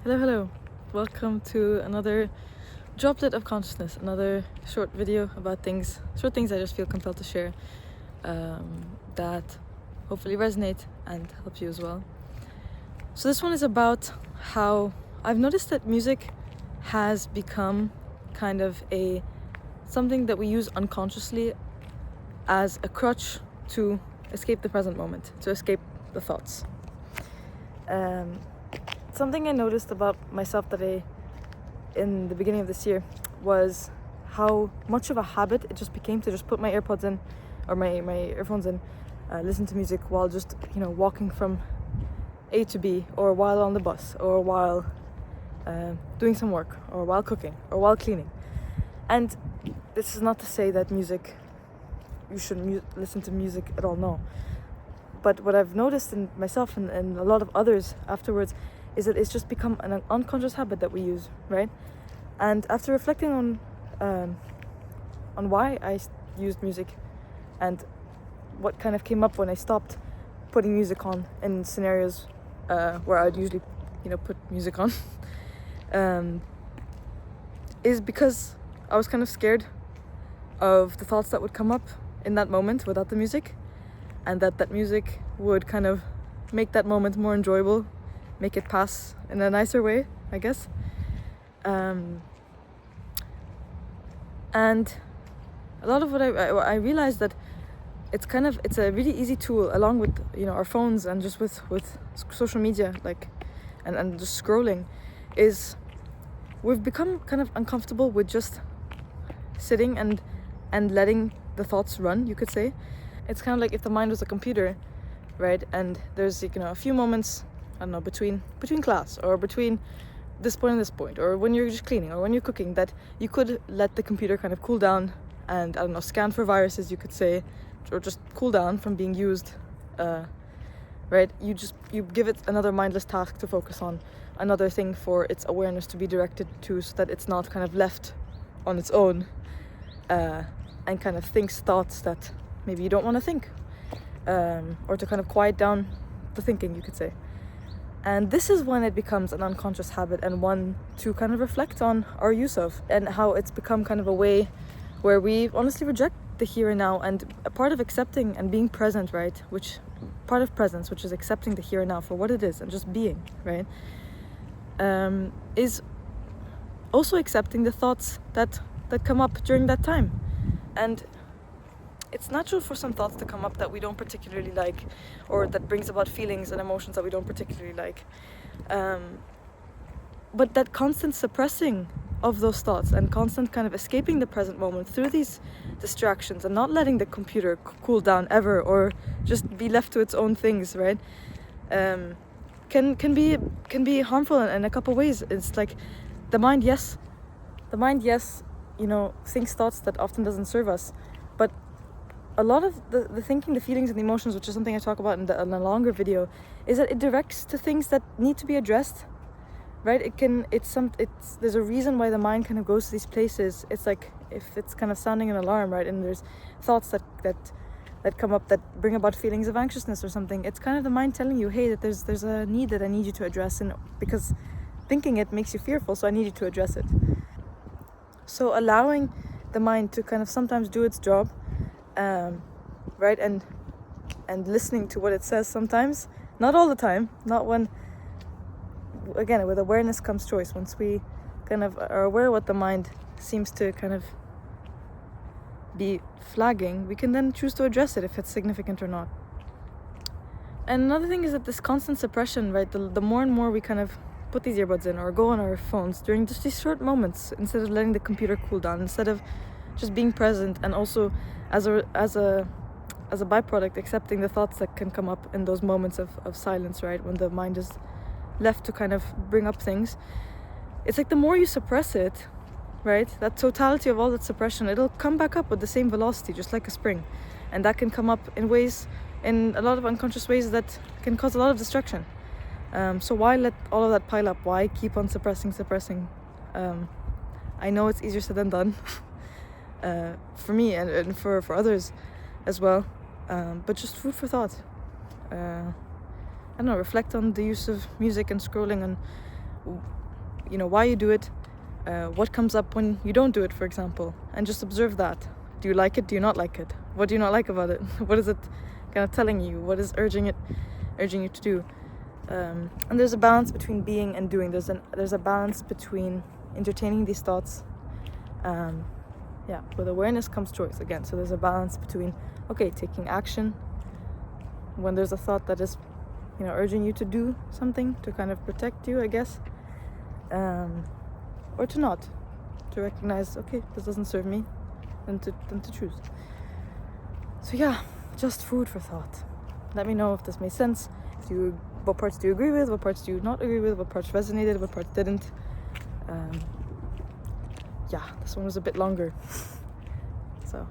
Hello, hello. Welcome to another droplet of consciousness, another short video about short things I just feel compelled to share that hopefully resonate and help you as well. So this one is about how I've noticed that music has become kind of something that we use unconsciously as a crutch to escape the present moment, to escape the thoughts. Something I noticed about myself in the beginning of this year was how much of a habit it just became to just put my AirPods in or my earphones in, listen to music while just walking from A to B, or while on the bus, or while doing some work, or while cooking, or while cleaning. And this is not to say that you shouldn't listen to music at all, no. But what I've noticed in myself and a lot of others afterwards is that it's just become an unconscious habit that we use, right? And after reflecting on why I used music and what kind of came up when I stopped putting music on in scenarios where I'd usually, put music on, is because I was kind of scared of the thoughts that would come up in that moment without the music, and that music would kind of make that moment more enjoyable, make it pass in a nicer way, I guess. And a lot of what I realized that it's a really easy tool, along with our phones and just with social media, and just scrolling, is we've become kind of uncomfortable with just sitting and letting the thoughts run, you could say. It's kind of like if the mind was a computer, right? And there's a few moments, I don't know, between class, or between this point and this point, or when you're just cleaning, or when you're cooking, that you could let the computer kind of cool down and, I don't know, scan for viruses, you could say, or just cool down from being used, right? You give it another mindless task to focus on, another thing for its awareness to be directed to, so that it's not kind of left on its own and kind of thinks thoughts that maybe you don't want to think, or to kind of quiet down the thinking, you could say. And this is when it becomes an unconscious habit, and one to kind of reflect on our use of, and how it's become kind of a way where we honestly reject the here and now, and a part of accepting and being present, right? Which part of presence, which is accepting the here and now for what it is and just being, right? Is also accepting the thoughts that come up during that time. And it's natural for some thoughts to come up that we don't particularly like, or that brings about feelings and emotions that we don't particularly like. But that constant suppressing of those thoughts and constant kind of escaping the present moment through these distractions, and not letting the computer cool down ever, or just be left to its own things, right? Can be harmful in a couple ways. It's like the mind, yes, thinks thoughts that often doesn't serve us, but a lot of the thinking, the feelings, and the emotions, which is something I talk about in a longer video, is that it directs to things that need to be addressed, right? There's a reason why the mind kind of goes to these places. It's like if it's kind of sounding an alarm, right? And there's thoughts that come up that bring about feelings of anxiousness or something. It's kind of the mind telling you, hey, that there's a need that I need you to address, and because thinking it makes you fearful, so I need you to address it. So allowing the mind to kind of sometimes do its job, right, and listening to what it says sometimes, not all the time, not when, again, with awareness comes choice. Once we kind of are aware of what the mind seems to kind of be flagging, we can then choose to address it if it's significant or not. And another thing is that this constant suppression, right, the more and more we kind of put these earbuds in or go on our phones during just these short moments, instead of letting the computer cool down, instead of just being present, and also as a byproduct accepting the thoughts that can come up in those moments of silence, right, when the mind is left to kind of bring up things. It's like the more you suppress it, right, that totality of all that suppression, it'll come back up with the same velocity, just like a spring. And that can come up in a lot of unconscious ways that can cause a lot of destruction. So why let all of that pile up? Why keep on suppressing? I know it's easier said than done for me and for others as well, but just food for thought. I don't know, reflect on the use of music and scrolling, and you know, why you do it, what comes up when you don't do it, for example, and just observe that. Do you like it? Do you not like it? What do you not like about it? What is it kind of telling you? What is urging you to do? And there's a balance between being and doing. There's a balance between entertaining these thoughts. With awareness comes choice again. So there's a balance between, okay, taking action when there's a thought that is, you know, urging you to do something to kind of protect you, I guess, or to not, to recognize, okay, this doesn't serve me, than to choose. So yeah, just food for thought. Let me know if this made sense. What parts do you agree with? What parts do you not agree with? What parts resonated? What parts didn't? This one was a bit longer. So